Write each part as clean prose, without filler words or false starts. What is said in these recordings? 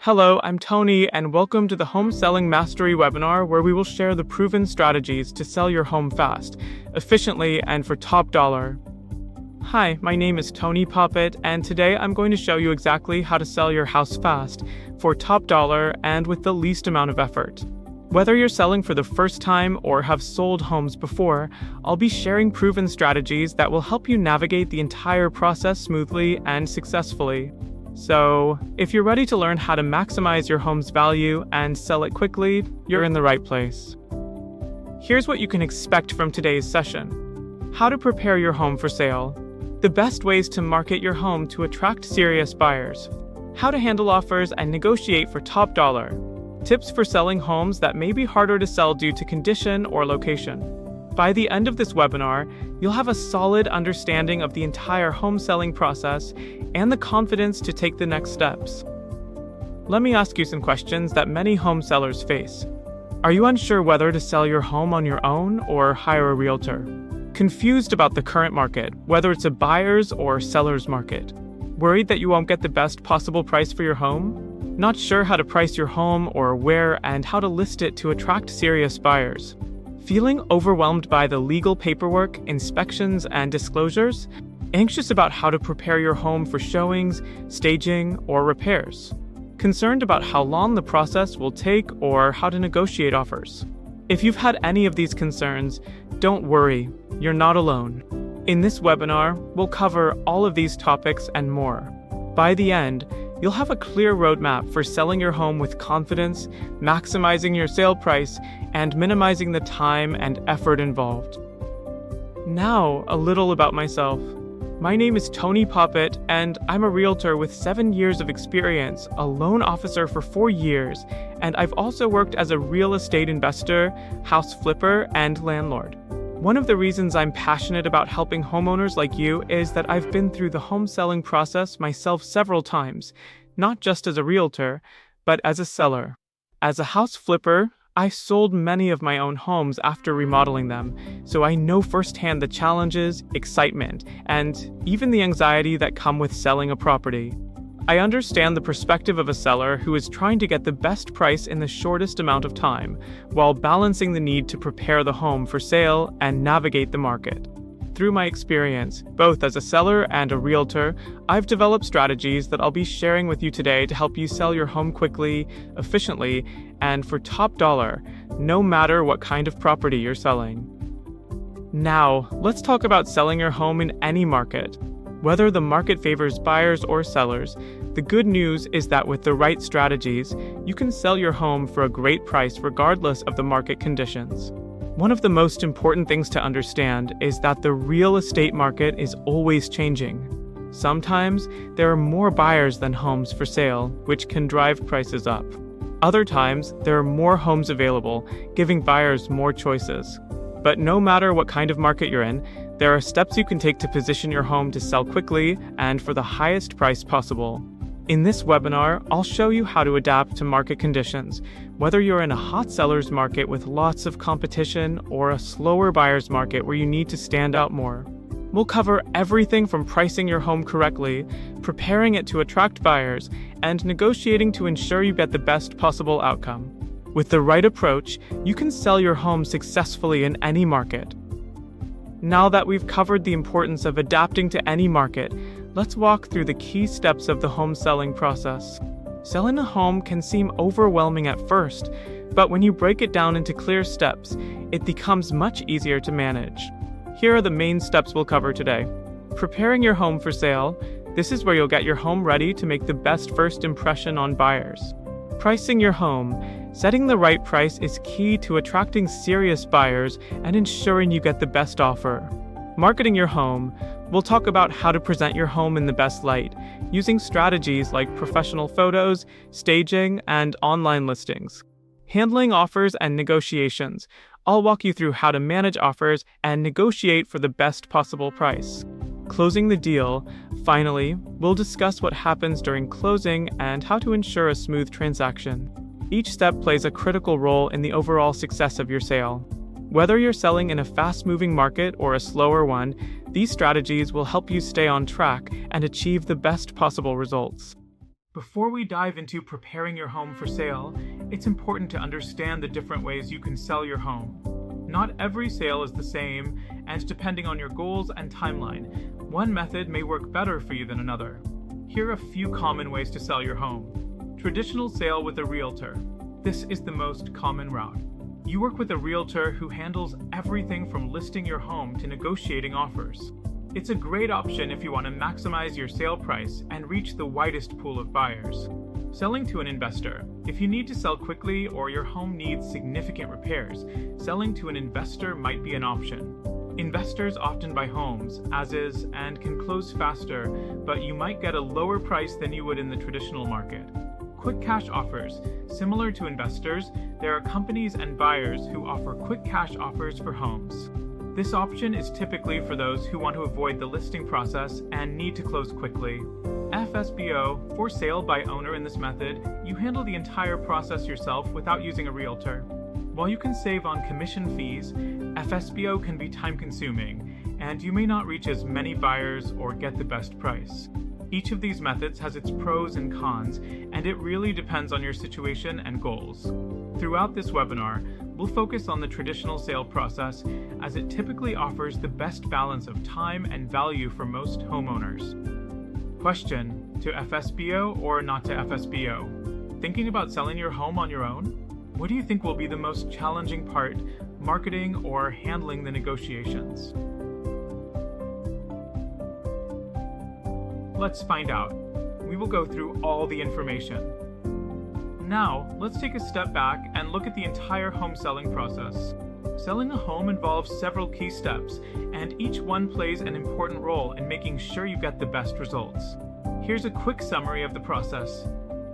Hello, I'm Tony, and welcome to the Home Selling Mastery webinar, where we will share the proven strategies to sell your home fast, efficiently, and for top dollar. Hi, my name is Tony Popat, and today I'm going to show you exactly how to sell your house fast, for top dollar, and with the least amount of effort. Whether you're selling for the first time or have sold homes before, I'll be sharing proven strategies that will help you navigate the entire process smoothly and successfully. So, if you're ready to learn how to maximize your home's value and sell it quickly, you're in the right place. Here's what you can expect from today's session. How to prepare your home for sale. The best ways to market your home to attract serious buyers. How to handle offers and negotiate for top dollar. Tips for selling homes that may be harder to sell due to condition or location. By the end of this webinar, you'll have a solid understanding of the entire home selling process and the confidence to take the next steps. Let me ask you some questions that many home sellers face. Are you unsure whether to sell your home on your own or hire a realtor? Confused about the current market, whether it's a buyer's or seller's market? Worried that you won't get the best possible price for your home? Not sure how to price your home or where and how to list it to attract serious buyers? Feeling overwhelmed by the legal paperwork, inspections, and disclosures? Anxious about how to prepare your home for showings, staging, or repairs? Concerned about how long the process will take or how to negotiate offers? If you've had any of these concerns, don't worry, you're not alone. In this webinar, we'll cover all of these topics and more. By the end, you'll have a clear roadmap for selling your home with confidence, maximizing your sale price, and minimizing the time and effort involved. Now, a little about myself. My name is Tony Popat, and I'm a realtor with 7 years of experience, a loan officer for 4 years, and I've also worked as a real estate investor, house flipper, and landlord. One of the reasons I'm passionate about helping homeowners like you is that I've been through the home selling process myself several times, not just as a realtor, but as a seller. As a house flipper, I sold many of my own homes after remodeling them, so I know firsthand the challenges, excitement, and even the anxiety that come with selling a property. I understand the perspective of a seller who is trying to get the best price in the shortest amount of time, while balancing the need to prepare the home for sale and navigate the market. Through my experience, both as a seller and a realtor, I've developed strategies that I'll be sharing with you today to help you sell your home quickly, efficiently, and for top dollar, no matter what kind of property you're selling. Now, let's talk about selling your home in any market. Whether the market favors buyers or sellers, the good news is that with the right strategies, you can sell your home for a great price regardless of the market conditions. One of the most important things to understand is that the real estate market is always changing. Sometimes there are more buyers than homes for sale, which can drive prices up. Other times, there are more homes available, giving buyers more choices. But no matter what kind of market you're in, there are steps you can take to position your home to sell quickly and for the highest price possible. In this webinar, I'll show you how to adapt to market conditions, whether you're in a hot seller's market with lots of competition or a slower buyer's market where you need to stand out more. We'll cover everything from pricing your home correctly, preparing it to attract buyers, and negotiating to ensure you get the best possible outcome. With the right approach, you can sell your home successfully in any market. Now that we've covered the importance of adapting to any market, let's walk through the key steps of the home selling process. Selling a home can seem overwhelming at first, but when you break it down into clear steps, it becomes much easier to manage. Here are the main steps we'll cover today. Preparing your home for sale. This is where you'll get your home ready to make the best first impression on buyers. Pricing your home. Setting the right price is key to attracting serious buyers and ensuring you get the best offer. Marketing your home. We'll talk about how to present your home in the best light, using strategies like professional photos, staging, and online listings. Handling offers and negotiations. I'll walk you through how to manage offers and negotiate for the best possible price. Closing the deal. Finally, we'll discuss what happens during closing and how to ensure a smooth transaction. Each step plays a critical role in the overall success of your sale. Whether you're selling in a fast-moving market or a slower one, these strategies will help you stay on track and achieve the best possible results. Before we dive into preparing your home for sale, it's important to understand the different ways you can sell your home. Not every sale is the same, and depending on your goals and timeline, one method may work better for you than another. Here are a few common ways to sell your home. Traditional sale with a realtor. This is the most common route. You work with a realtor who handles everything from listing your home to negotiating offers. It's a great option if you want to maximize your sale price and reach the widest pool of buyers. Selling to an investor. If you need to sell quickly or your home needs significant repairs, selling to an investor might be an option. Investors often buy homes, as is, and can close faster, but you might get a lower price than you would in the traditional market. Quick cash offers. Similar to investors, there are companies and buyers who offer quick cash offers for homes. This option is typically for those who want to avoid the listing process and need to close quickly. FSBO, for sale by owner. In this method, you handle the entire process yourself without using a realtor. While you can save on commission fees, FSBO can be time-consuming, and you may not reach as many buyers or get the best price. Each of these methods has its pros and cons, and it really depends on your situation and goals. Throughout this webinar, we'll focus on the traditional sale process, as it typically offers the best balance of time and value for most homeowners. Question: to FSBO or not to FSBO? Thinking about selling your home on your own? What do you think will be the most challenging part, marketing or handling the negotiations? Let's find out. We will go through all the information. Now, let's take a step back and look at the entire home selling process. Selling a home involves several key steps, and each one plays an important role in making sure you get the best results. Here's a quick summary of the process.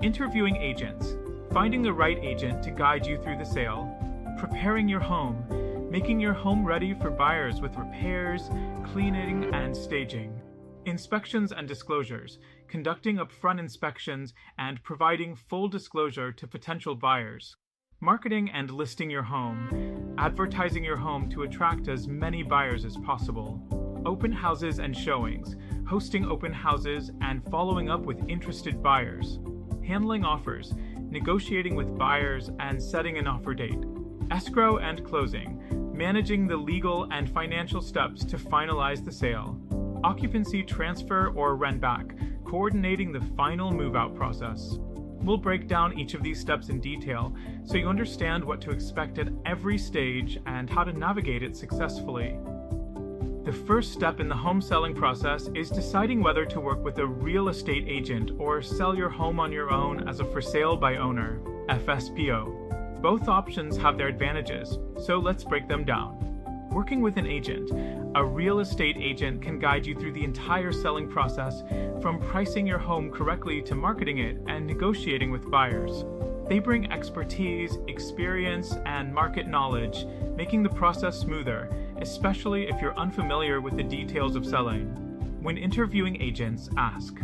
Interviewing agents. Finding the right agent to guide you through the sale. Preparing your home. Making your home ready for buyers with repairs, cleaning, and staging. Inspections and disclosures. Conducting upfront inspections and providing full disclosure to potential buyers. Marketing and listing your home. Advertising your home to attract as many buyers as possible. Open houses and showings. Hosting open houses and following up with interested buyers. Handling offers. Negotiating with buyers and setting an offer date. Escrow and closing. Managing the legal and financial steps to finalize the sale. Occupancy transfer or rent back. Coordinating the final move-out process. We'll break down each of these steps in detail so you understand what to expect at every stage and how to navigate it successfully. The first step in the home selling process is deciding whether to work with a real estate agent or sell your home on your own as a for sale by owner, FSBO. Both options have their advantages, so let's break them down. Working with an agent. A real estate agent can guide you through the entire selling process, from pricing your home correctly to marketing it and negotiating with buyers. They bring expertise, experience, and market knowledge, making the process smoother, especially if you're unfamiliar with the details of selling. When interviewing agents, ask,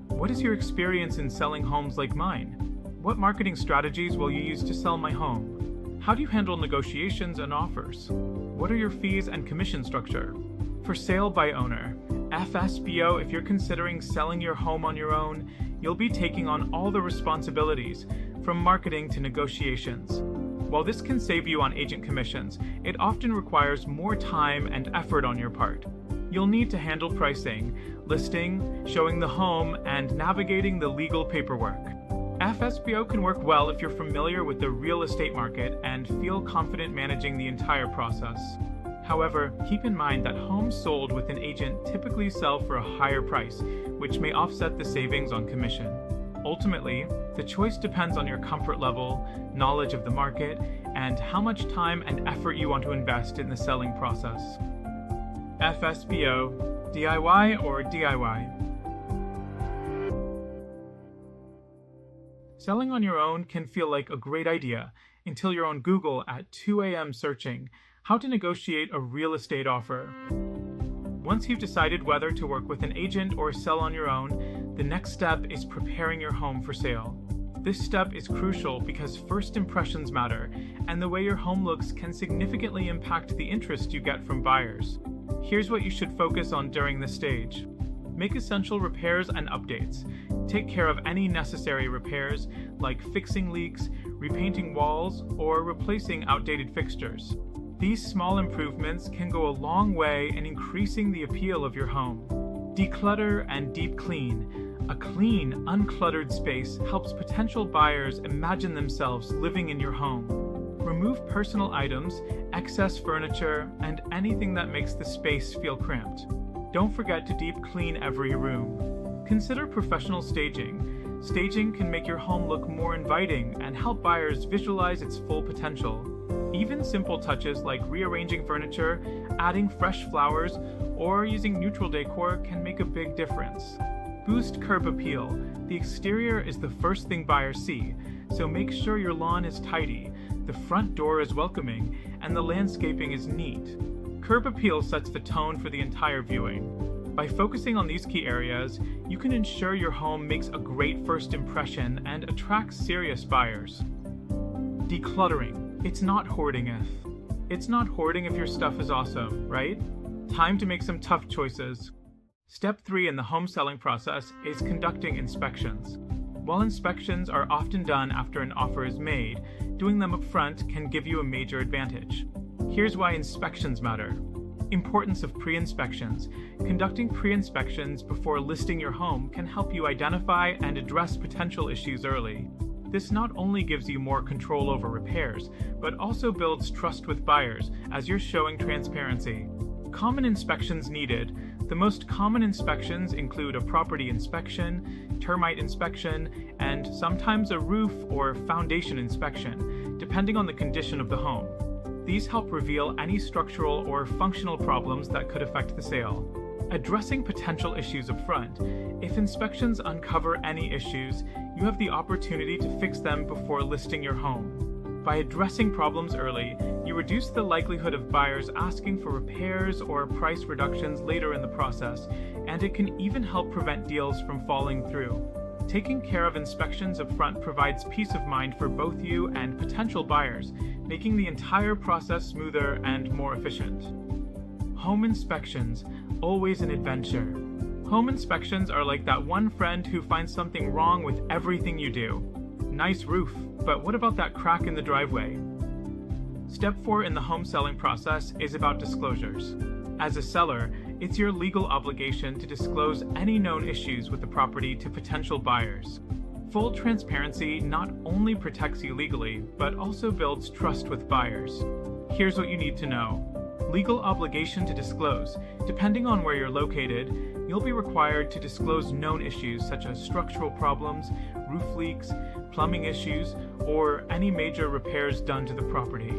"What is your experience in selling homes like mine? What marketing strategies will you use to sell my home? How do you handle negotiations and offers? What are your fees and commission structure?" For sale by owner. FSBO, if you're considering selling your home on your own, you'll be taking on all the responsibilities, from marketing to negotiations. While this can save you on agent commissions, it often requires more time and effort on your part. You'll need to handle pricing, listing, showing the home, and navigating the legal paperwork. FSBO can work well if you're familiar with the real estate market and feel confident managing the entire process. However, keep in mind that homes sold with an agent typically sell for a higher price, which may offset the savings on commission. Ultimately, the choice depends on your comfort level, knowledge of the market, and how much time and effort you want to invest in the selling process. FSBO, DIY or DIY? Selling on your own can feel like a great idea until you're on Google at 2 a.m. searching how to negotiate a real estate offer. Once you've decided whether to work with an agent or sell on your own, the next step is preparing your home for sale. This step is crucial because first impressions matter, and the way your home looks can significantly impact the interest you get from buyers. Here's what you should focus on during this stage. Make essential repairs and updates. Take care of any necessary repairs, like fixing leaks, repainting walls, or replacing outdated fixtures. These small improvements can go a long way in increasing the appeal of your home. Declutter and deep clean. A clean, uncluttered space helps potential buyers imagine themselves living in your home. Remove personal items, excess furniture, and anything that makes the space feel cramped. Don't forget to deep clean every room. Consider professional staging. Staging can make your home look more inviting and help buyers visualize its full potential. Even simple touches like rearranging furniture, adding fresh flowers, or using neutral decor can make a big difference. Boost curb appeal. The exterior is the first thing buyers see, so make sure your lawn is tidy, the front door is welcoming, and the landscaping is neat. Curb appeal sets the tone for the entire viewing. By focusing on these key areas, you can ensure your home makes a great first impression and attracts serious buyers. Decluttering. It's not hoarding if your stuff is awesome, right? Time to make some tough choices. Step 3 in the home selling process is conducting inspections. While inspections are often done after an offer is made, doing them up front can give you a major advantage. Here's why inspections matter. Importance of pre-inspections. Conducting pre-inspections before listing your home can help you identify and address potential issues early. This not only gives you more control over repairs, but also builds trust with buyers as you're showing transparency. Common inspections needed. The most common inspections include a property inspection, termite inspection, and sometimes a roof or foundation inspection, depending on the condition of the home. These help reveal any structural or functional problems that could affect the sale. Addressing potential issues up front. If inspections uncover any issues, you have the opportunity to fix them before listing your home. By addressing problems early, you reduce the likelihood of buyers asking for repairs or price reductions later in the process, and it can even help prevent deals from falling through. Taking care of inspections up front provides peace of mind for both you and potential buyers, making the entire process smoother and more efficient. Home inspections, always an adventure. Home inspections are like that one friend who finds something wrong with everything you do. Nice roof, but what about that crack in the driveway? Step 4 in the home selling process is about disclosures. As a seller, it's your legal obligation to disclose any known issues with the property to potential buyers. Full transparency not only protects you legally, but also builds trust with buyers. Here's what you need to know. Legal obligation to disclose. Depending on where you're located, you'll be required to disclose known issues such as structural problems, roof leaks, plumbing issues, or any major repairs done to the property.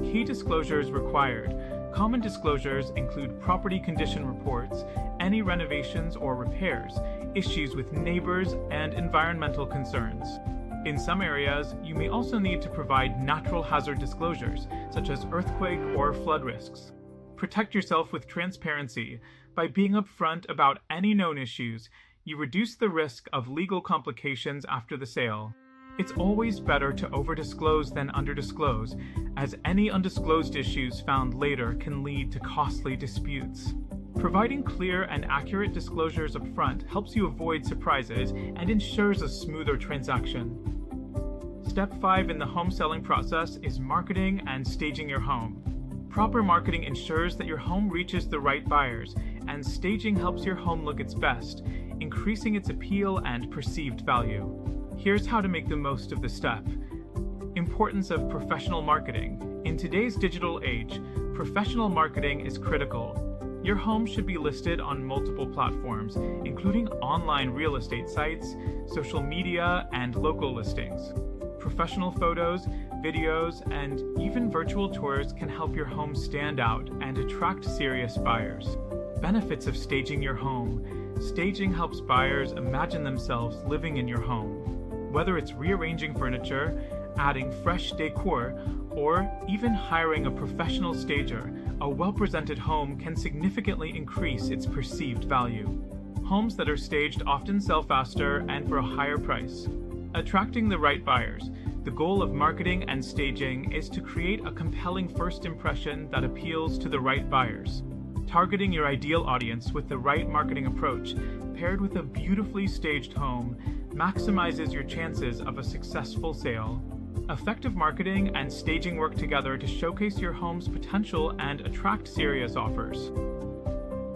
Key disclosures required. Common disclosures include property condition reports, any renovations or repairs, issues with neighbors, and environmental concerns. In some areas, you may also need to provide natural hazard disclosures, such as earthquake or flood risks. Protect yourself with transparency. By being upfront about any known issues, you reduce the risk of legal complications after the sale. It's always better to over-disclose than under-disclose, as any undisclosed issues found later can lead to costly disputes. Providing clear and accurate disclosures up front helps you avoid surprises and ensures a smoother transaction. Step 5 in the home selling process is marketing and staging your home. Proper marketing ensures that your home reaches the right buyers, and staging helps your home look its best, increasing its appeal and perceived value. Here's how to make the most of this step. Importance of professional marketing. In today's digital age, professional marketing is critical. Your home should be listed on multiple platforms, including online real estate sites, social media, and local listings. Professional photos, videos, and even virtual tours can help your home stand out and attract serious buyers. Benefits of staging your home. Staging helps buyers imagine themselves living in your home. Whether it's rearranging furniture, adding fresh decor, or even hiring a professional stager, a well-presented home can significantly increase its perceived value. Homes that are staged often sell faster and for a higher price. Attracting the right buyers. The goal of marketing and staging is to create a compelling first impression that appeals to the right buyers. Targeting your ideal audience with the right marketing approach, paired with a beautifully staged home, maximizes your chances of a successful sale. Effective marketing and staging work together to showcase your home's potential and attract serious offers.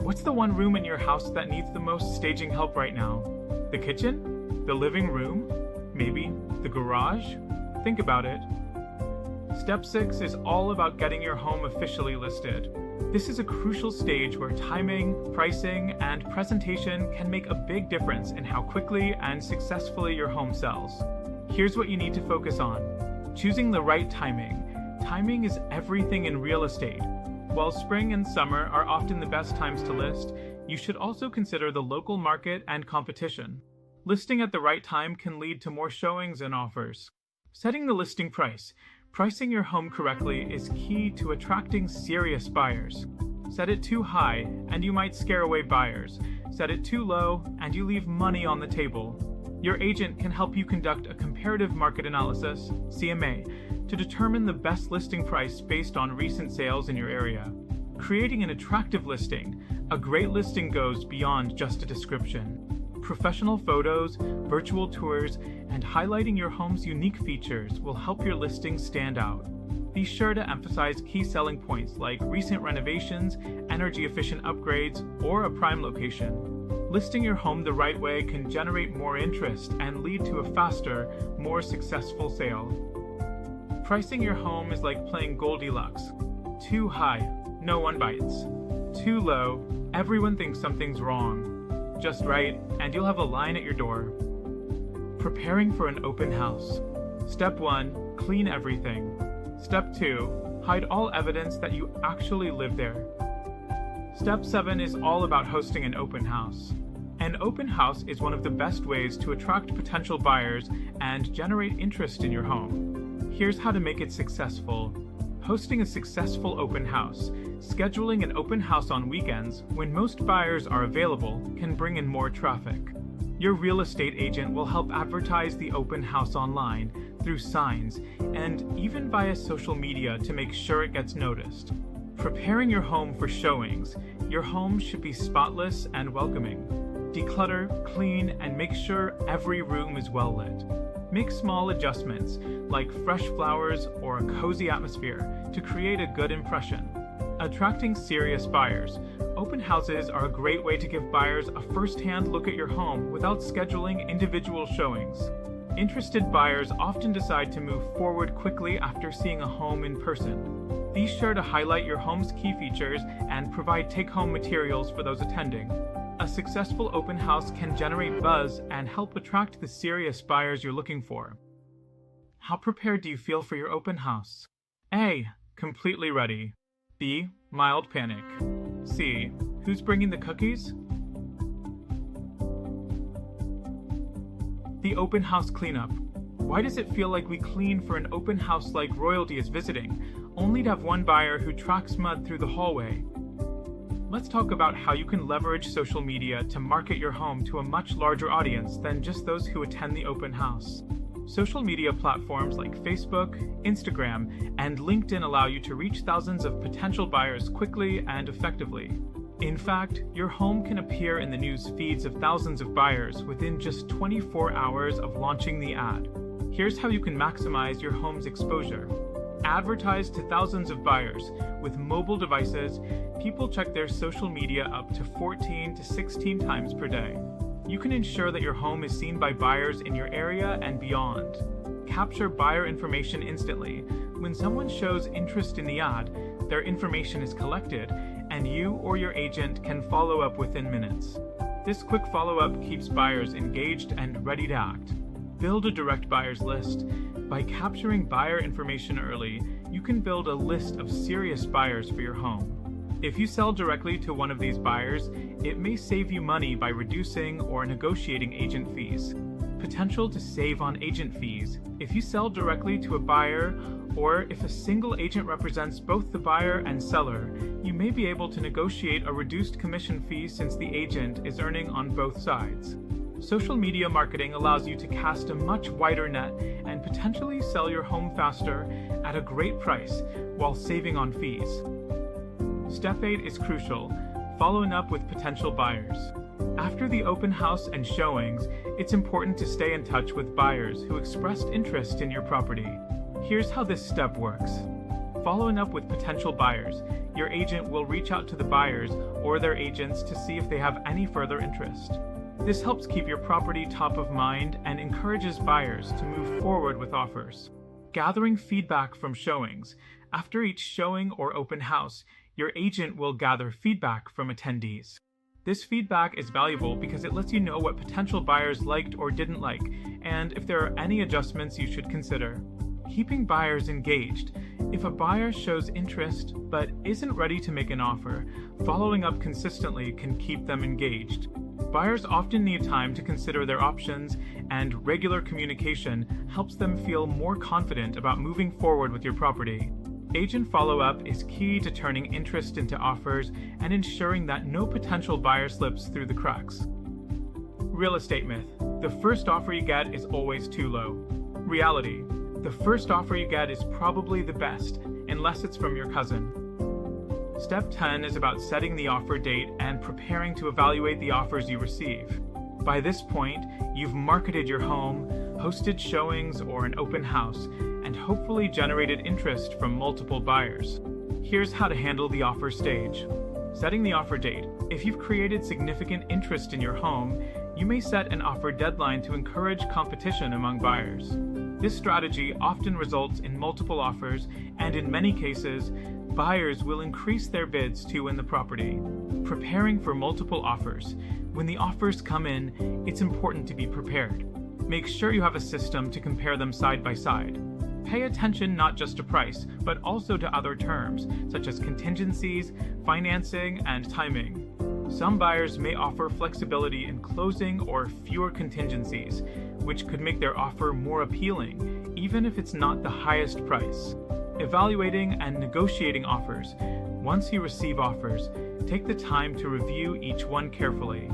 What's the one room in your house that needs the most staging help right now? The kitchen? The living room? Maybe the garage? Think about it. Step 6 is all about getting your home officially listed. This is a crucial stage where timing, pricing, and presentation can make a big difference in how quickly and successfully your home sells. Here's what you need to focus on. Choosing the right timing. Timing is everything in real estate. While spring and summer are often the best times to list, you should also consider the local market and competition. Listing at the right time can lead to more showings and offers. Setting the listing price. Pricing your home correctly is key to attracting serious buyers. Set it too high, and you might scare away buyers. Set it too low, and you leave money on the table. Your agent can help you conduct a comparative market analysis, CMA, to determine the best listing price based on recent sales in your area. Creating an attractive listing. A great listing goes beyond just a description. Professional photos, virtual tours, and highlighting your home's unique features will help your listing stand out. Be sure to emphasize key selling points like recent renovations, energy-efficient upgrades, or a prime location. Listing your home the right way can generate more interest and lead to a faster, more successful sale. Pricing your home is like playing Goldilocks. Too high, no one bites. Too low, everyone thinks something's wrong. Just right, and you'll have a line at your door. Preparing for an open house. Step 1, clean everything. Step 2, hide all evidence that you actually live there. Step 7 is all about hosting an open house. An open house is one of the best ways to attract potential buyers and generate interest in your home. Here's how to make it successful. Hosting a successful open house. Scheduling an open house on weekends, when most buyers are available, can bring in more traffic. Your real estate agent will help advertise the open house online, through signs, and even via social media to make sure it gets noticed. Preparing your home for showings. Your home should be spotless and welcoming. Declutter, clean, and make sure every room is well lit. Make small adjustments, like fresh flowers or a cozy atmosphere, to create a good impression. Attracting serious buyers. Open houses are a great way to give buyers a first-hand look at your home without scheduling individual showings. Interested buyers often decide to move forward quickly after seeing a home in person. Be sure to highlight your home's key features and provide take-home materials for those attending. A successful open house can generate buzz and help attract the serious buyers you're looking for. How prepared do you feel for your open house? A. Completely ready. B. Mild panic. C. Who's bringing the cookies? The open house cleanup. Why does it feel like we clean for an open house like royalty is visiting, only to have one buyer who tracks mud through the hallway? Let's talk about how you can leverage social media to market your home to a much larger audience than just those who attend the open house. Social media platforms like Facebook, Instagram, and LinkedIn allow you to reach thousands of potential buyers quickly and effectively. In fact, your home can appear in the news feeds of thousands of buyers within just 24 hours of launching the ad. Here's how you can maximize your home's exposure. Advertise to thousands of buyers. With mobile devices, people check their social media up to 14 to 16 times per day. You can ensure that your home is seen by buyers in your area and beyond. Capture buyer information instantly. When someone shows interest in the ad, their information is collected, and you or your agent can follow up within minutes. This quick follow-up keeps buyers engaged and ready to act. Build a direct buyers list. By capturing buyer information early, you can build a list of serious buyers for your home. If you sell directly to one of these buyers, it may save you money by reducing or negotiating agent fees. Potential to save on agent fees. If you sell directly to a buyer, or if a single agent represents both the buyer and seller, you may be able to negotiate a reduced commission fee since the agent is earning on both sides. Social media marketing allows you to cast a much wider net and potentially sell your home faster at a great price while saving on fees. Step 8 is crucial, following up with potential buyers. After the open house and showings, it's important to stay in touch with buyers who expressed interest in your property. Here's how this step works. Following up with potential buyers, your agent will reach out to the buyers or their agents to see if they have any further interest. This helps keep your property top of mind and encourages buyers to move forward with offers. Gathering feedback from showings. After each showing or open house, your agent will gather feedback from attendees. This feedback is valuable because it lets you know what potential buyers liked or didn't like, and if there are any adjustments you should consider. Keeping buyers engaged. If a buyer shows interest but isn't ready to make an offer, following up consistently can keep them engaged. Buyers often need time to consider their options, and regular communication helps them feel more confident about moving forward with your property. Agent follow-up is key to turning interest into offers and ensuring that no potential buyer slips through the cracks. Real estate myth. The first offer you get is always too low. Reality. The first offer you get is probably the best, unless it's from your cousin. Step 10 is about setting the offer date and preparing to evaluate the offers you receive. By this point, you've marketed your home, hosted showings or an open house, and hopefully generated interest from multiple buyers. Here's how to handle the offer stage. Setting the offer date. If you've created significant interest in your home, you may set an offer deadline to encourage competition among buyers. This strategy often results in multiple offers, and in many cases, buyers will increase their bids to win the property. Preparing for multiple offers. When the offers come in, it's important to be prepared. Make sure you have a system to compare them side by side. Pay attention not just to price, but also to other terms, such as contingencies, financing, and timing. Some buyers may offer flexibility in closing or fewer contingencies, which could make their offer more appealing, even if it's not the highest price. Evaluating and negotiating offers. Once you receive offers, take the time to review each one carefully.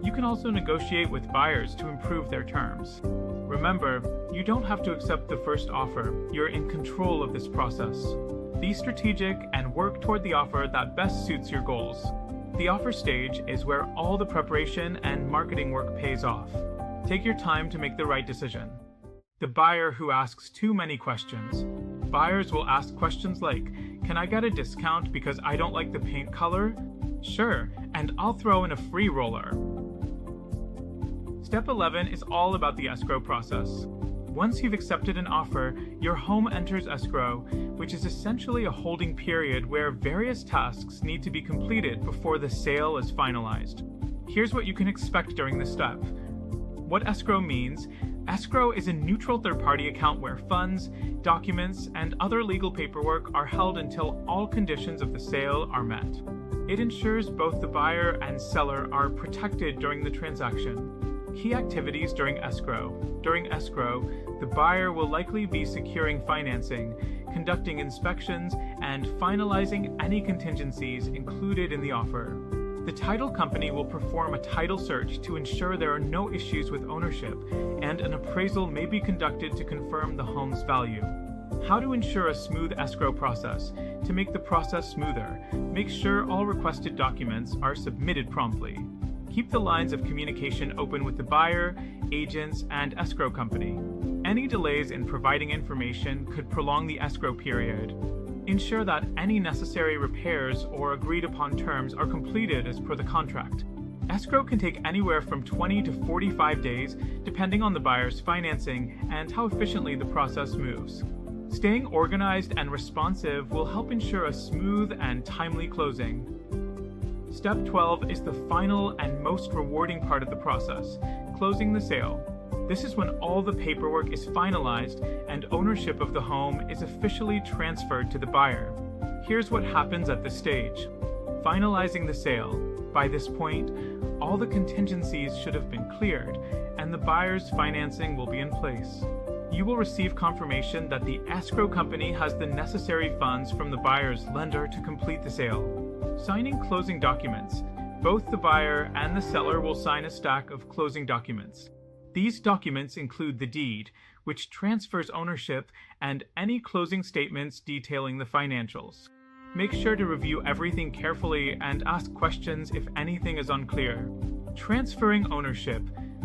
You can also negotiate with buyers to improve their terms. Remember, you don't have to accept the first offer. You're in control of this process. Be strategic and work toward the offer that best suits your goals. The offer stage is where all the preparation and marketing work pays off. Take your time to make the right decision. The buyer who asks too many questions. Buyers will ask questions like, "Can I get a discount because I don't like the paint color?" "Sure, and I'll throw in a free roller." Step 11 is all about the escrow process. Once you've accepted an offer, your home enters escrow, which is essentially a holding period where various tasks need to be completed before the sale is finalized. Here's what you can expect during this step. What escrow means: escrow is a neutral third-party account where funds, documents, and other legal paperwork are held until all conditions of the sale are met. It ensures both the buyer and seller are protected during the transaction. Key activities during escrow. During escrow, the buyer will likely be securing financing, conducting inspections, and finalizing any contingencies included in the offer. The title company will perform a title search to ensure there are no issues with ownership, and an appraisal may be conducted to confirm the home's value. How to ensure a smooth escrow process. To make the process smoother, make sure all requested documents are submitted promptly. Keep the lines of communication open with the buyer, agents, and escrow company. Any delays in providing information could prolong the escrow period. Ensure that any necessary repairs or agreed upon terms are completed as per the contract. Escrow can take anywhere from 20 to 45 days, depending on the buyer's financing and how efficiently the process moves. Staying organized and responsive will help ensure a smooth and timely closing. Step 12 is the final and most rewarding part of the process, closing the sale. This is when all the paperwork is finalized and ownership of the home is officially transferred to the buyer. Here's what happens at this stage. Finalizing the sale. By this point, all the contingencies should have been cleared, and the buyer's financing will be in place. You will receive confirmation that the escrow company has the necessary funds from the buyer's lender to complete the sale. Signing closing documents. Both the buyer and the seller will sign a stack of closing documents. These documents include the deed, which transfers ownership, and any closing statements detailing the financials. Make sure to review everything carefully and ask questions if anything is unclear. Transferring ownership.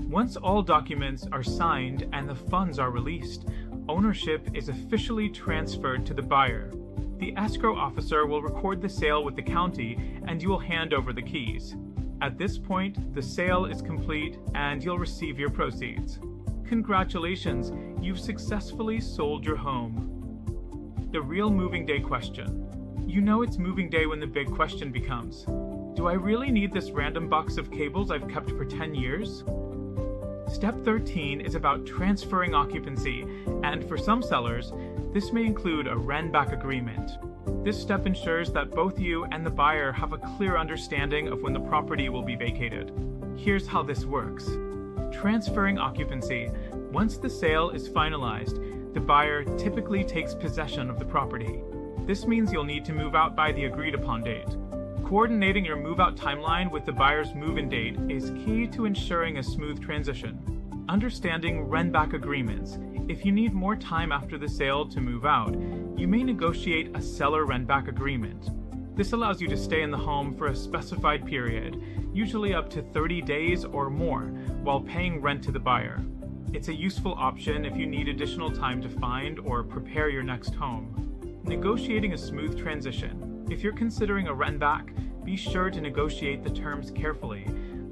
Once all documents are signed and the funds are released, ownership is officially transferred to the buyer. The escrow officer will record the sale with the county and you will hand over the keys. At this point, the sale is complete and you'll receive your proceeds. Congratulations, you've successfully sold your home. The real moving day question. You know it's moving day when the big question becomes, do I really need this random box of cables I've kept for 10 years? Step 13 is about transferring occupancy, and for some sellers, this may include a rent-back agreement. This step ensures that both you and the buyer have a clear understanding of when the property will be vacated. Here's how this works. Transferring occupancy. Once the sale is finalized, the buyer typically takes possession of the property. This means you'll need to move out by the agreed-upon date. Coordinating your move-out timeline with the buyer's move-in date is key to ensuring a smooth transition. Understanding rent-back agreements. If you need more time after the sale to move out, you may negotiate a seller rent-back agreement. This allows you to stay in the home for a specified period, usually up to 30 days or more, while paying rent to the buyer. It's a useful option if you need additional time to find or prepare your next home. Negotiating a smooth transition. If you're considering a rent back, be sure to negotiate the terms carefully.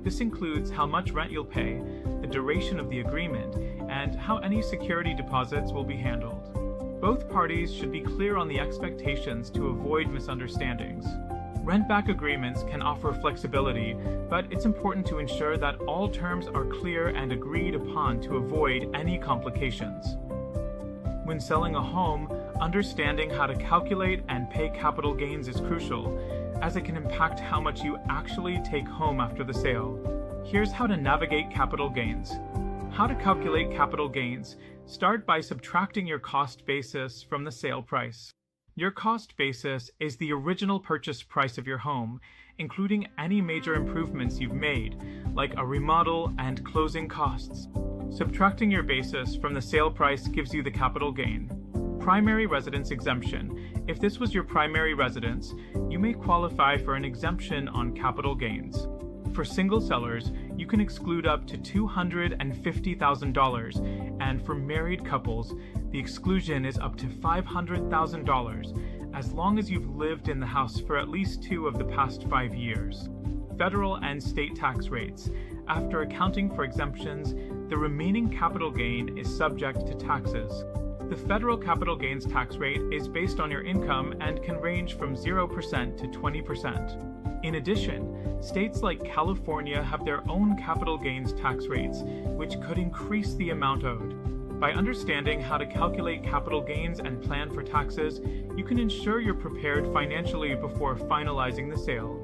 This includes how much rent you'll pay, the duration of the agreement, and how any security deposits will be handled. Both parties should be clear on the expectations to avoid misunderstandings. Rent-back agreements can offer flexibility, but it's important to ensure that all terms are clear and agreed upon to avoid any complications. When selling a home, understanding how to calculate and pay capital gains is crucial, as it can impact how much you actually take home after the sale. Here's how to navigate capital gains. How to calculate capital gains. Start by subtracting your cost basis from the sale price. Your cost basis is the original purchase price of your home, including any major improvements you've made, like a remodel and closing costs. Subtracting your basis from the sale price gives you the capital gain. Primary residence exemption. If this was your primary residence, you may qualify for an exemption on capital gains. For single sellers, you can exclude up to $250,000, and for married couples, the exclusion is up to $500,000, as long as you've lived in the house for at least 2 of the past 5 years. Federal and state tax rates. After accounting for exemptions, the remaining capital gain is subject to taxes. The federal capital gains tax rate is based on your income and can range from 0% to 20%. In addition, states like California have their own capital gains tax rates, which could increase the amount owed. By understanding how to calculate capital gains and plan for taxes, you can ensure you're prepared financially before finalizing the sale.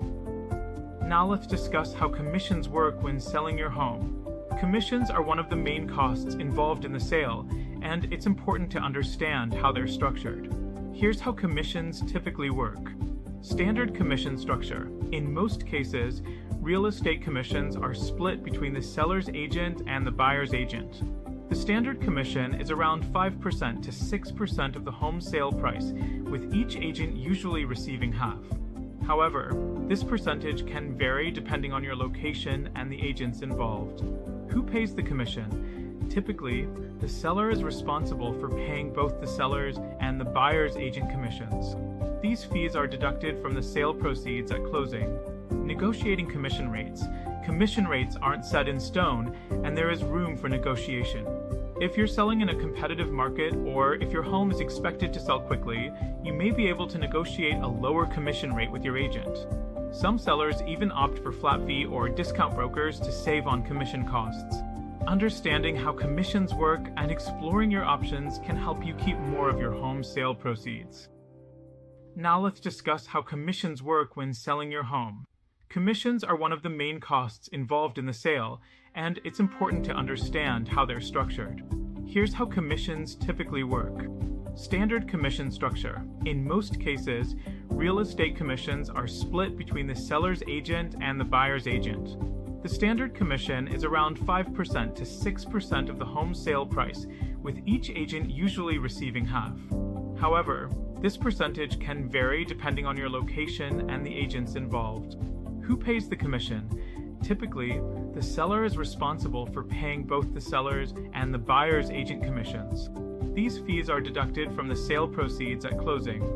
Now let's discuss how commissions work when selling your home. Commissions are one of the main costs involved in the sale, and it's important to understand how they're structured. Here's how commissions typically work. Standard commission structure. In most cases, real estate commissions are split between the seller's agent and the buyer's agent. The standard commission is around 5% to 6% of the home sale price, with each agent usually receiving half. However, this percentage can vary depending on your location and the agents involved. Who pays the commission? Typically, the seller is responsible for paying both the seller's and the buyer's agent commissions. These fees are deducted from the sale proceeds at closing. Negotiating commission rates. Commission rates aren't set in stone, and there is room for negotiation. If you're selling in a competitive market, or if your home is expected to sell quickly, you may be able to negotiate a lower commission rate with your agent. Some sellers even opt for flat fee or discount brokers to save on commission costs. Understanding how commissions work and exploring your options can help you keep more of your home sale proceeds. Now let's discuss how commissions work when selling your home. Commissions are one of the main costs involved in the sale, and it's important to understand how they're structured. Here's how commissions typically work. Standard commission structure. In most cases, real estate commissions are split between the seller's agent and the buyer's agent. The standard commission is around 5% to 6% of the home sale price, with each agent usually receiving half. However, this percentage can vary depending on your location and the agents involved. Who pays the commission? Typically, the seller is responsible for paying both the seller's and the buyer's agent commissions. These fees are deducted from the sale proceeds at closing.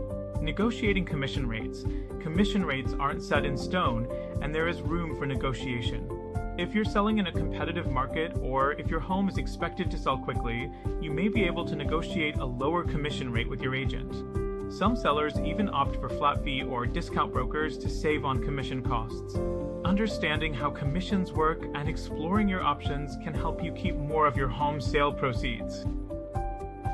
Negotiating commission rates. Commission rates aren't set in stone, and there is room for negotiation. If you're selling in a competitive market or if your home is expected to sell quickly, you may be able to negotiate a lower commission rate with your agent. Some sellers even opt for flat fee or discount brokers to save on commission costs. Understanding how commissions work and exploring your options can help you keep more of your home sale proceeds.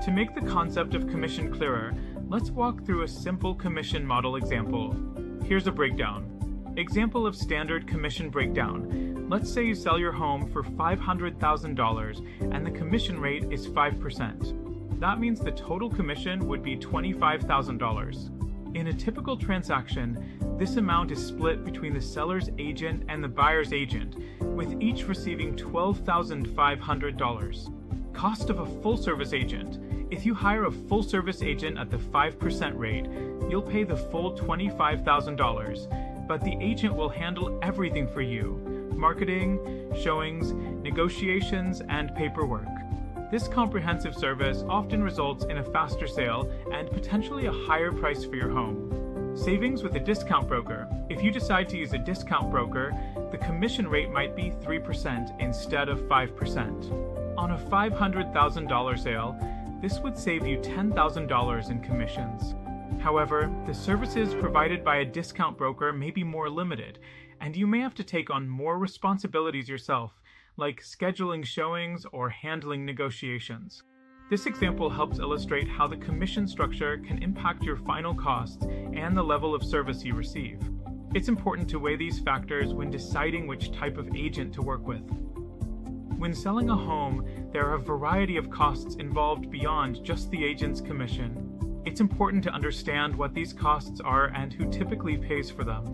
To make the concept of commission clearer, let's walk through a simple commission model example. Here's a breakdown. Example of standard commission breakdown. Let's say you sell your home for $500,000 and the commission rate is 5%. That means the total commission would be $25,000. In a typical transaction, this amount is split between the seller's agent and the buyer's agent, with each receiving $12,500. Cost of a full-service agent. If you hire a full-service agent at the 5% rate, you'll pay the full $25,000, but the agent will handle everything for you: marketing, showings, negotiations, and paperwork. This comprehensive service often results in a faster sale and potentially a higher price for your home. Savings with a discount broker. If you decide to use a discount broker, the commission rate might be 3% instead of 5%. On a $500,000 sale, this would save you $10,000 in commissions. However, the services provided by a discount broker may be more limited, and you may have to take on more responsibilities yourself, like scheduling showings or handling negotiations. This example helps illustrate how the commission structure can impact your final costs and the level of service you receive. It's important to weigh these factors when deciding which type of agent to work with. When selling a home, there are a variety of costs involved beyond just the agent's commission. It's important to understand what these costs are and who typically pays for them.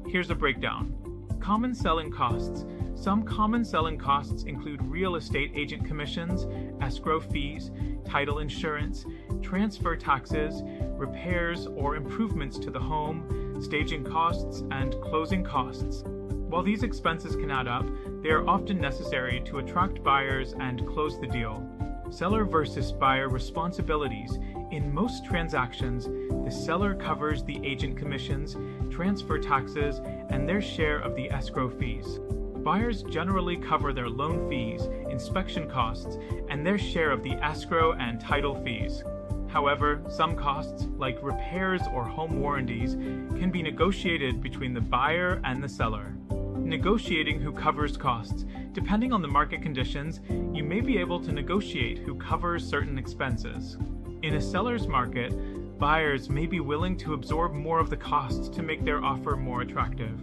Here's a breakdown. Common selling costs. Some common selling costs include real estate agent commissions, escrow fees, title insurance, transfer taxes, repairs or improvements to the home, staging costs, and closing costs. While these expenses can add up, they are often necessary to attract buyers and close the deal. Seller versus buyer responsibilities. In most transactions, the seller covers the agent commissions, transfer taxes, and their share of the escrow fees. Buyers generally cover their loan fees, inspection costs, and their share of the escrow and title fees. However, some costs, like repairs or home warranties, can be negotiated between the buyer and the seller. Negotiating who covers costs. Depending on the market conditions, you may be able to negotiate who covers certain expenses. In a seller's market, buyers may be willing to absorb more of the costs to make their offer more attractive.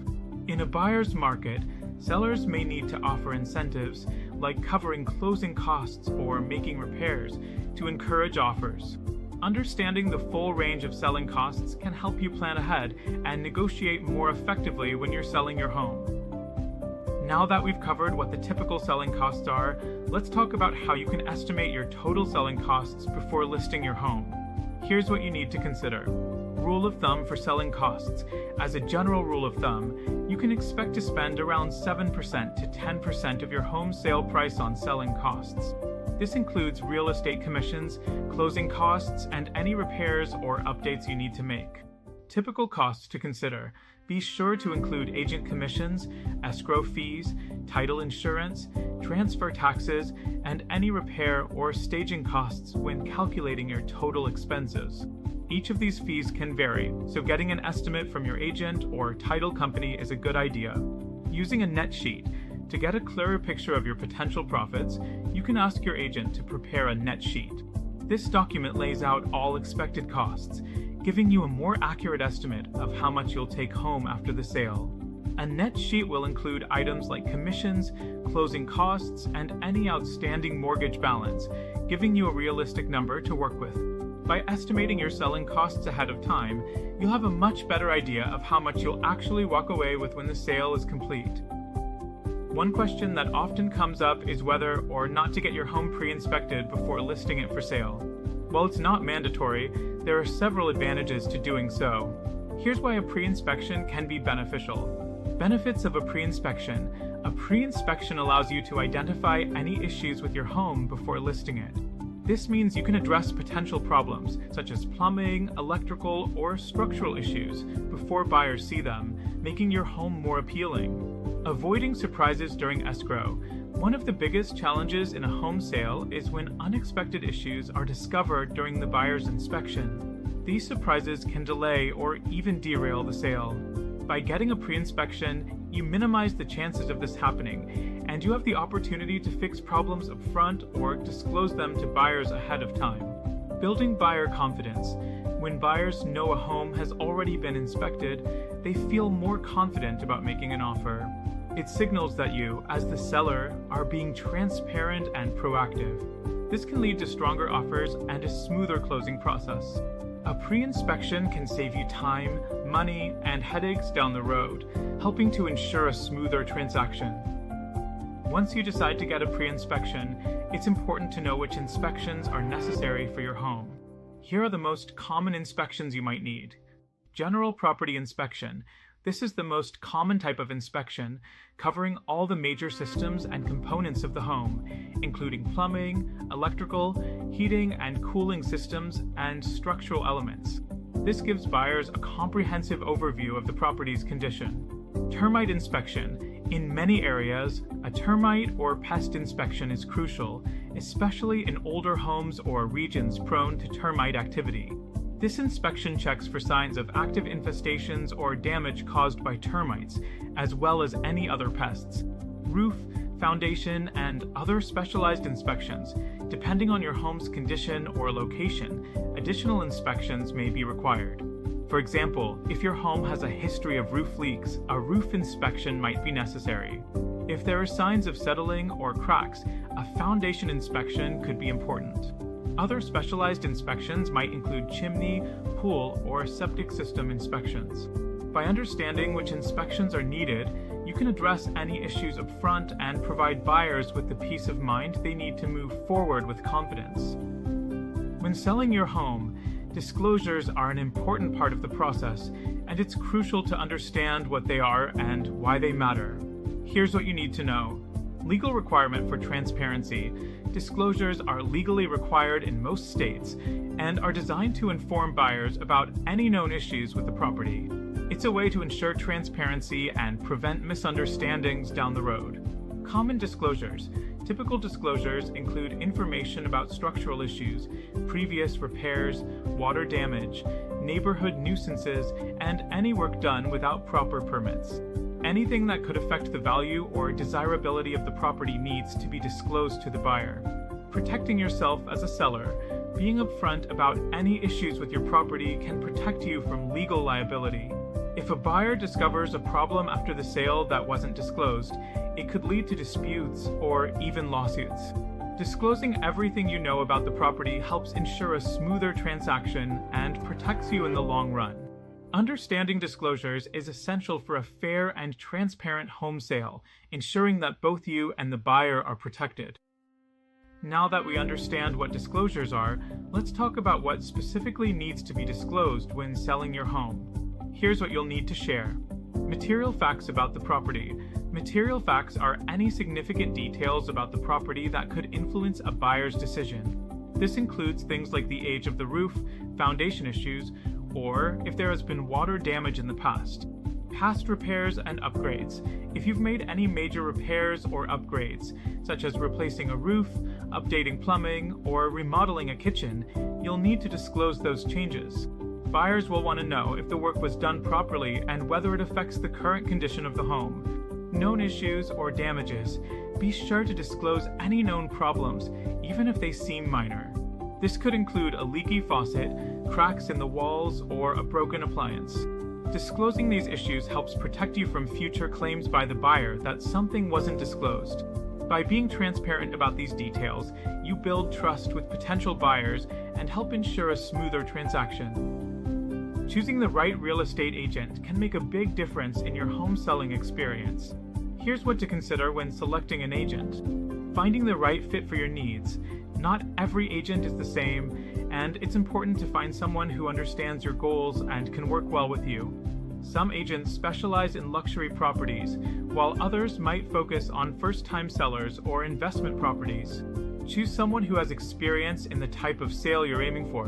In a buyer's market, sellers may need to offer incentives, like covering closing costs or making repairs, to encourage offers. Understanding the full range of selling costs can help you plan ahead and negotiate more effectively when you're selling your home. Now that we've covered what the typical selling costs are, let's talk about how you can estimate your total selling costs before listing your home. Here's what you need to consider. Rule of thumb for selling costs. As a general rule of thumb, you can expect to spend around 7% to 10% of your home sale price on selling costs. This includes real estate commissions, closing costs, and any repairs or updates you need to make. Typical costs to consider. Be sure to include agent commissions, escrow fees, title insurance, transfer taxes, and any repair or staging costs when calculating your total expenses. Each of these fees can vary, so getting an estimate from your agent or title company is a good idea. Using a net sheet. To get a clearer picture of your potential profits, you can ask your agent to prepare a net sheet. This document lays out all expected costs, giving you a more accurate estimate of how much you'll take home after the sale. A net sheet will include items like commissions, closing costs, and any outstanding mortgage balance, giving you a realistic number to work with. By estimating your selling costs ahead of time, you'll have a much better idea of how much you'll actually walk away with when the sale is complete. One question that often comes up is whether or not to get your home pre-inspected before listing it for sale. While it's not mandatory, there are several advantages to doing so. Here's why a pre-inspection can be beneficial. Benefits of a pre-inspection. A pre-inspection allows you to identify any issues with your home before listing it. This means you can address potential problems, such as plumbing, electrical, or structural issues, before buyers see them, making your home more appealing. Avoiding surprises during escrow. One of the biggest challenges in a home sale is when unexpected issues are discovered during the buyer's inspection. These surprises can delay or even derail the sale. By getting a pre-inspection, you minimize the chances of this happening, and you have the opportunity to fix problems up front or disclose them to buyers ahead of time. Building buyer confidence. When buyers know a home has already been inspected, they feel more confident about making an offer. It signals that you, as the seller, are being transparent and proactive. This can lead to stronger offers and a smoother closing process. A pre-inspection can save you time, money, and headaches down the road, helping to ensure a smoother transaction. Once you decide to get a pre-inspection, it's important to know which inspections are necessary for your home. Here are the most common inspections you might need. General property inspection. This is the most common type of inspection, covering all the major systems and components of the home, including plumbing, electrical, heating and cooling systems, and structural elements. This gives buyers a comprehensive overview of the property's condition. Termite inspection. In many areas, a termite or pest inspection is crucial, especially in older homes or regions prone to termite activity. This inspection checks for signs of active infestations or damage caused by termites, as well as any other pests. Roof, foundation, and other specialized inspections. Depending on your home's condition or location, additional inspections may be required. For example, if your home has a history of roof leaks, a roof inspection might be necessary. If there are signs of settling or cracks, a foundation inspection could be important. Other specialized inspections might include chimney, pool, or septic system inspections. By understanding which inspections are needed, you can address any issues up front and provide buyers with the peace of mind they need to move forward with confidence. When selling your home, disclosures are an important part of the process, and it's crucial to understand what they are and why they matter. Here's what you need to know. Legal requirement for transparency. Disclosures are legally required in most states and are designed to inform buyers about any known issues with the property. It's a way to ensure transparency and prevent misunderstandings down the road. Common disclosures. Typical disclosures include information about structural issues, previous repairs, water damage, neighborhood nuisances, and any work done without proper permits. Anything that could affect the value or desirability of the property needs to be disclosed to the buyer. Protecting yourself as a seller, being upfront about any issues with your property can protect you from legal liability. If a buyer discovers a problem after the sale that wasn't disclosed, it could lead to disputes or even lawsuits. Disclosing everything you know about the property helps ensure a smoother transaction and protects you in the long run. Understanding disclosures is essential for a fair and transparent home sale, ensuring that both you and the buyer are protected. Now that we understand what disclosures are, let's talk about what specifically needs to be disclosed when selling your home. Here's what you'll need to share. Material facts about the property. Material facts are any significant details about the property that could influence a buyer's decision. This includes things like the age of the roof, foundation issues, or if there has been water damage in the past. Past repairs and upgrades. If you've made any major repairs or upgrades, such as replacing a roof, updating plumbing, or remodeling a kitchen, you'll need to disclose those changes. Buyers will want to know if the work was done properly and whether it affects the current condition of the home. Known issues or damages. Be sure to disclose any known problems, even if they seem minor. This could include a leaky faucet, cracks in the walls, or a broken appliance. Disclosing these issues helps protect you from future claims by the buyer that something wasn't disclosed. By being transparent about these details, you build trust with potential buyers and help ensure a smoother transaction. Choosing the right real estate agent can make a big difference in your home selling experience. Here's what to consider when selecting an agent. Finding the right fit for your needs. Not every agent is the same, and it's important to find someone who understands your goals and can work well with you. Some agents specialize in luxury properties, while others might focus on first-time sellers or investment properties. Choose someone who has experience in the type of sale you're aiming for.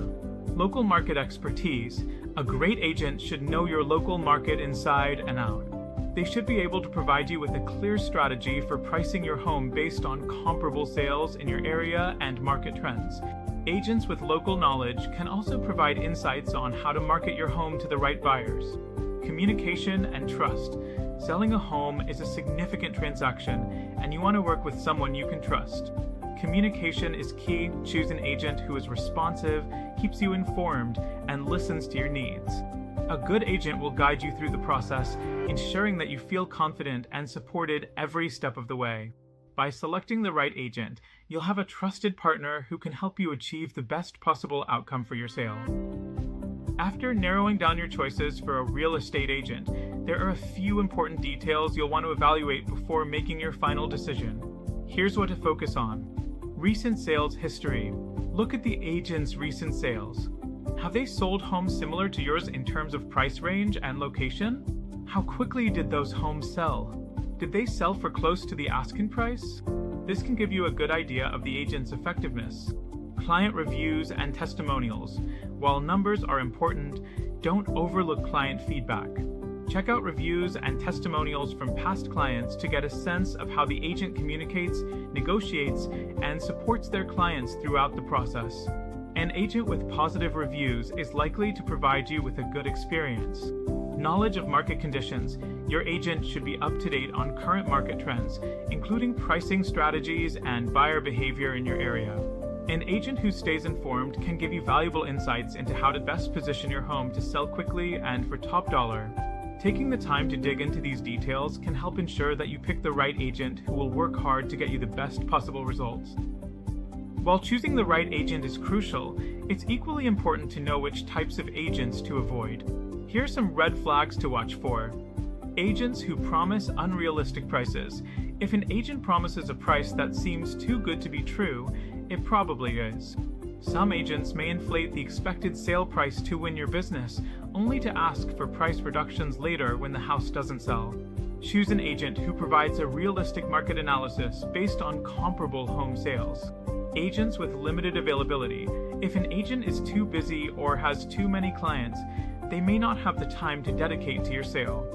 Local market expertise. A great agent should know your local market inside and out. They should be able to provide you with a clear strategy for pricing your home based on comparable sales in your area and market trends. Agents with local knowledge can also provide insights on how to market your home to the right buyers. Communication and trust. Selling a home is a significant transaction, and you want to work with someone you can trust. Communication is key. Choose an agent who is responsive, keeps you informed, and listens to your needs. A good agent will guide you through the process, ensuring that you feel confident and supported every step of the way. By selecting the right agent, you'll have a trusted partner who can help you achieve the best possible outcome for your sale. After narrowing down your choices for a real estate agent, there are a few important details you'll want to evaluate before making your final decision. Here's what to focus on. Recent sales history. Look at the agent's recent sales. Have they sold homes similar to yours in terms of price range and location? How quickly did those homes sell? Did they sell for close to the asking price? This can give you a good idea of the agent's effectiveness. Client reviews and testimonials. While numbers are important, don't overlook client feedback. Check out reviews and testimonials from past clients to get a sense of how the agent communicates, negotiates, and supports their clients throughout the process. An agent with positive reviews is likely to provide you with a good experience. Knowledge of market conditions. Your agent should be up to date on current market trends, including pricing strategies and buyer behavior in your area. An agent who stays informed can give you valuable insights into how to best position your home to sell quickly and for top dollar. Taking the time to dig into these details can help ensure that you pick the right agent who will work hard to get you the best possible results. While choosing the right agent is crucial, it's equally important to know which types of agents to avoid. Here are some red flags to watch for. Agents who promise unrealistic prices. If an agent promises a price that seems too good to be true, it probably is. Some agents may inflate the expected sale price to win your business, only to ask for price reductions later when the house doesn't sell. Choose an agent who provides a realistic market analysis based on comparable home sales. Agents with limited availability. If an agent is too busy or has too many clients, they may not have the time to dedicate to your sale.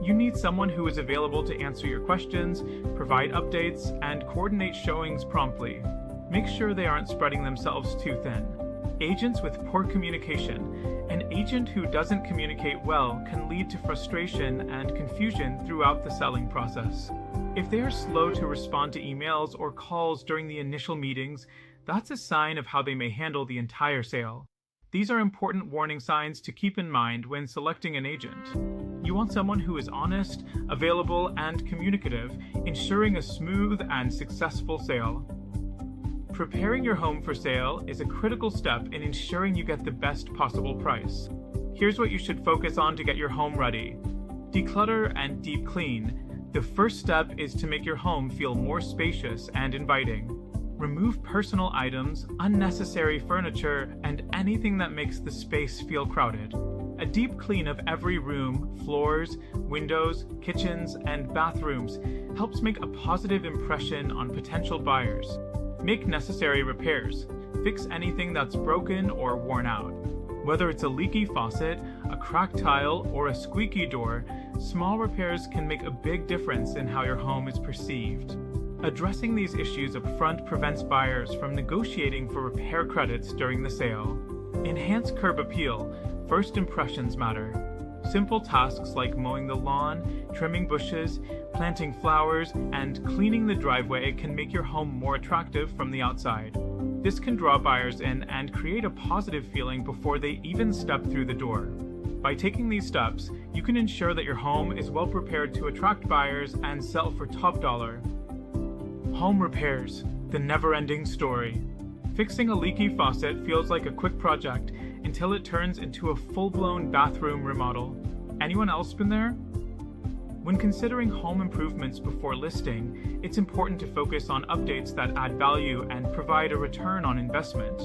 You need someone who is available to answer your questions, provide updates, and coordinate showings promptly. Make sure they aren't spreading themselves too thin. Agents with poor communication. An agent who doesn't communicate well can lead to frustration and confusion throughout the selling process. If they are slow to respond to emails or calls during the initial meetings, that's a sign of how they may handle the entire sale. These are important warning signs to keep in mind when selecting an agent. You want someone who is honest, available, and communicative, ensuring a smooth and successful sale. Preparing your home for sale is a critical step in ensuring you get the best possible price. Here's what you should focus on to get your home ready. Declutter and deep clean. The first step is to make your home feel more spacious and inviting. Remove personal items, unnecessary furniture, and anything that makes the space feel crowded. A deep clean of every room, floors, windows, kitchens, and bathrooms helps make a positive impression on potential buyers. Make necessary repairs. Fix anything that's broken or worn out. Whether it's a leaky faucet, a cracked tile, or a squeaky door, small repairs can make a big difference in how your home is perceived. Addressing these issues up front prevents buyers from negotiating for repair credits during the sale. Enhance curb appeal. First impressions matter. Simple tasks like mowing the lawn, trimming bushes, planting flowers, and cleaning the driveway can make your home more attractive from the outside. This can draw buyers in and create a positive feeling before they even step through the door. By taking these steps, you can ensure that your home is well prepared to attract buyers and sell for top dollar. Home repairs, the never-ending story. Fixing a leaky faucet feels like a quick project until it turns into a full-blown bathroom remodel. Anyone else been there? When considering home improvements before listing, it's important to focus on updates that add value and provide a return on investment.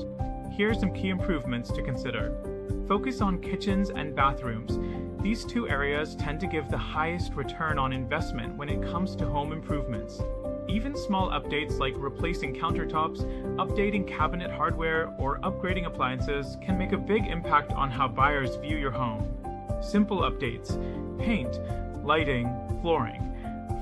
here are some key improvements to consider. Focus on kitchens and bathrooms. These two areas tend to give the highest return on investment when it comes to home improvements. Even small updates like replacing countertops, updating cabinet hardware, or upgrading appliances can make a big impact on how buyers view your home. Simple updates: paint, lighting, flooring.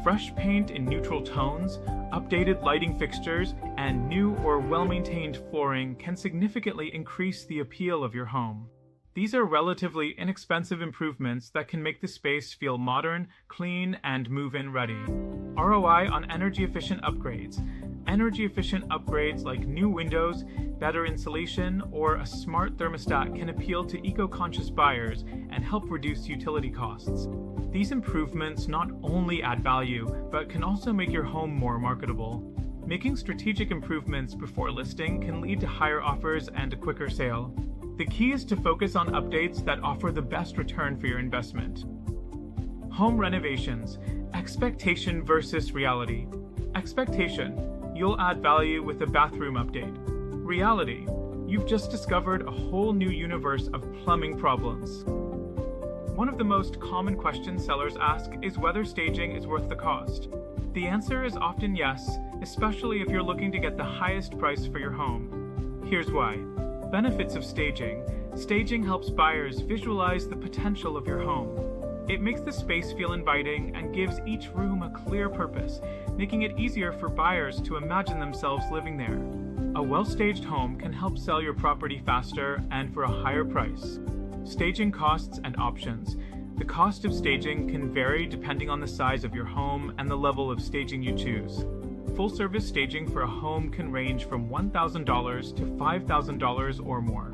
Fresh paint in neutral tones, updated lighting fixtures, and new or well-maintained flooring can significantly increase the appeal of your home. These are relatively inexpensive improvements that can make the space feel modern, clean, and move-in ready. ROI on energy-efficient upgrades. Energy-efficient upgrades like new windows, better insulation, or a smart thermostat can appeal to eco-conscious buyers and help reduce utility costs. These improvements not only add value, but can also make your home more marketable. Making strategic improvements before listing can lead to higher offers and a quicker sale. The key is to focus on updates that offer the best return for your investment. Home renovations. Expectation versus reality. Expectation: you'll add value with a bathroom update. Reality: you've just discovered a whole new universe of plumbing problems. One of the most common questions sellers ask is whether staging is worth the cost. The answer is often yes, especially if you're looking to get the highest price for your home. Here's why. Benefits of staging. Staging helps buyers visualize the potential of your home. It makes the space feel inviting and gives each room a clear purpose, making it easier for buyers to imagine themselves living there. A well-staged home can help sell your property faster and for a higher price. Staging costs and options. The cost of staging can vary depending on the size of your home and the level of staging you choose. Full-service staging for a home can range from $1,000 to $5,000 or more.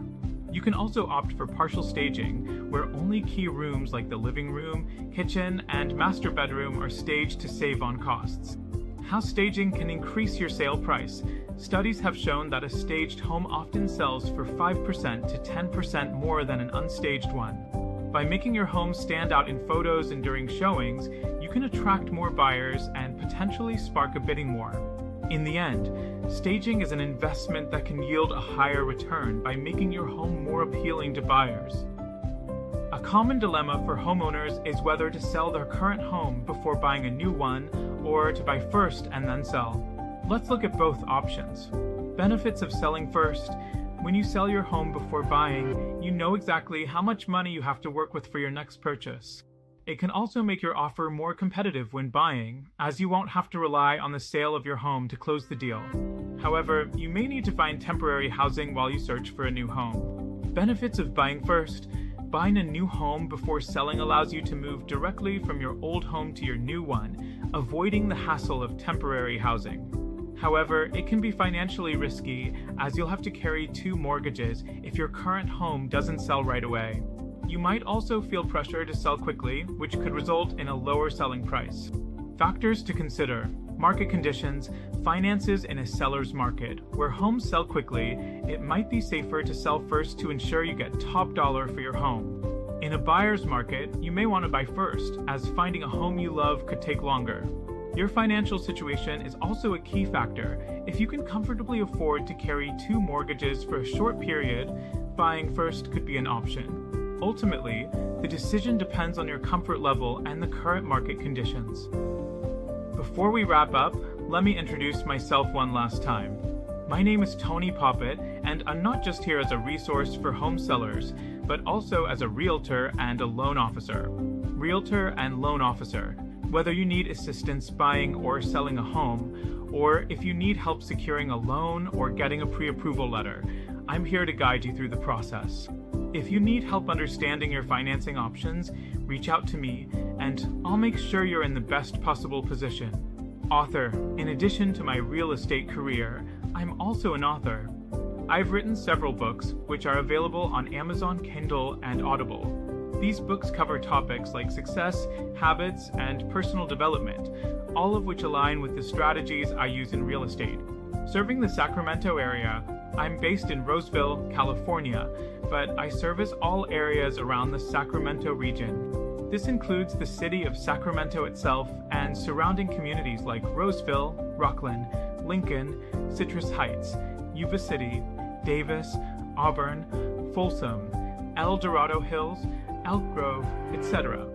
You can also opt for partial staging, where only key rooms like the living room, kitchen, and master bedroom are staged to save on costs. How staging can increase your sale price. Studies have shown that a staged home often sells for 5% to 10% more than an unstaged one. By making your home stand out in photos and during showings, you can attract more buyers and potentially spark a bidding war. In the end, staging is an investment that can yield a higher return by making your home more appealing to buyers. A common dilemma for homeowners is whether to sell their current home before buying a new one or to buy first and then sell. Let's look at both options. Benefits of selling first. When you sell your home before buying, you know exactly how much money you have to work with for your next purchase. It can also make your offer more competitive when buying, as you won't have to rely on the sale of your home to close the deal. However, you may need to find temporary housing while you search for a new home. Benefits of buying first. Buying a new home before selling allows you to move directly from your old home to your new one, avoiding the hassle of temporary housing. However, it can be financially risky, as you'll have to carry 2 mortgages if your current home doesn't sell right away. You might also feel pressure to sell quickly, which could result in a lower selling price. Factors to consider: market conditions, finances in a seller's market. Where homes sell quickly, it might be safer to sell first to ensure you get top dollar for your home. In a buyer's market, you may want to buy first, as finding a home you love could take longer. Your financial situation is also a key factor. If you can comfortably afford to carry 2 mortgages for a short period, buying first could be an option. Ultimately, the decision depends on your comfort level and the current market conditions. Before we wrap up, let me introduce myself one last time. My name is Tony Popat, and I'm not just here as a resource for home sellers, but also as a realtor and a loan officer. Realtor and loan officer. Whether you need assistance buying or selling a home, or if you need help securing a loan or getting a pre-approval letter, I'm here to guide you through the process. If you need help understanding your financing options, reach out to me, and I'll make sure you're in the best possible position. Author. In addition to my real estate career, I'm also an author. I've written several books, which are available on Amazon Kindle and Audible. These books cover topics like success, habits, and personal development, all of which align with the strategies I use in real estate. Serving the Sacramento area, I'm based in Roseville, California, but I service all areas around the Sacramento region. This includes the city of Sacramento itself and surrounding communities like Roseville, Rockland, Lincoln, Citrus Heights, Yuba City, Davis, Auburn, Folsom, El Dorado Hills, Elk Grove, etc.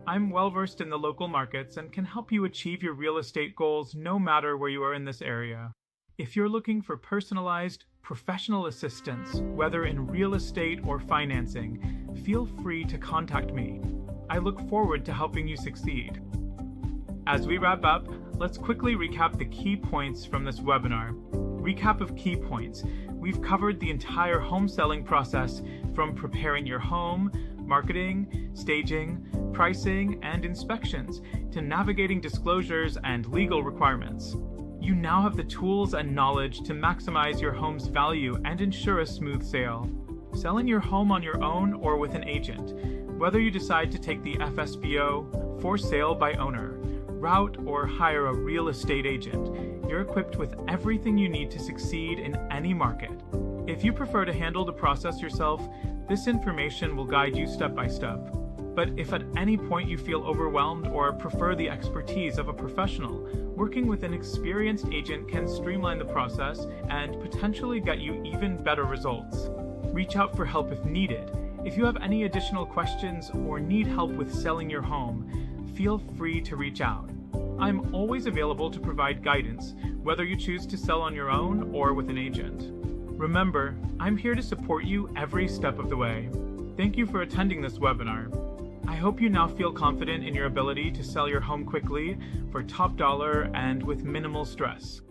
I'm well versed in the local markets and can help you achieve your real estate goals no matter where you are in this area. If you're looking for personalized, professional assistance, whether in real estate or financing, feel free to contact me. I look forward to helping you succeed. As we wrap up, let's quickly recap the key points from this webinar. Recap of key points. We've covered the entire home selling process from preparing your home, marketing, staging, pricing, and inspections, to navigating disclosures and legal requirements. You now have the tools and knowledge to maximize your home's value and ensure a smooth sale. Selling your home on your own or with an agent, whether you decide to take the FSBO, for sale by owner, route, or hire a real estate agent, you're equipped with everything you need to succeed in any market. If you prefer to handle the process yourself, this information will guide you step by step. But if at any point you feel overwhelmed or prefer the expertise of a professional, working with an experienced agent can streamline the process and potentially get you even better results. Reach out for help if needed. If you have any additional questions or need help with selling your home, feel free to reach out. I'm always available to provide guidance, whether you choose to sell on your own or with an agent. Remember, I'm here to support you every step of the way. Thank you for attending this webinar. I hope you now feel confident in your ability to sell your home quickly, for top dollar, and with minimal stress.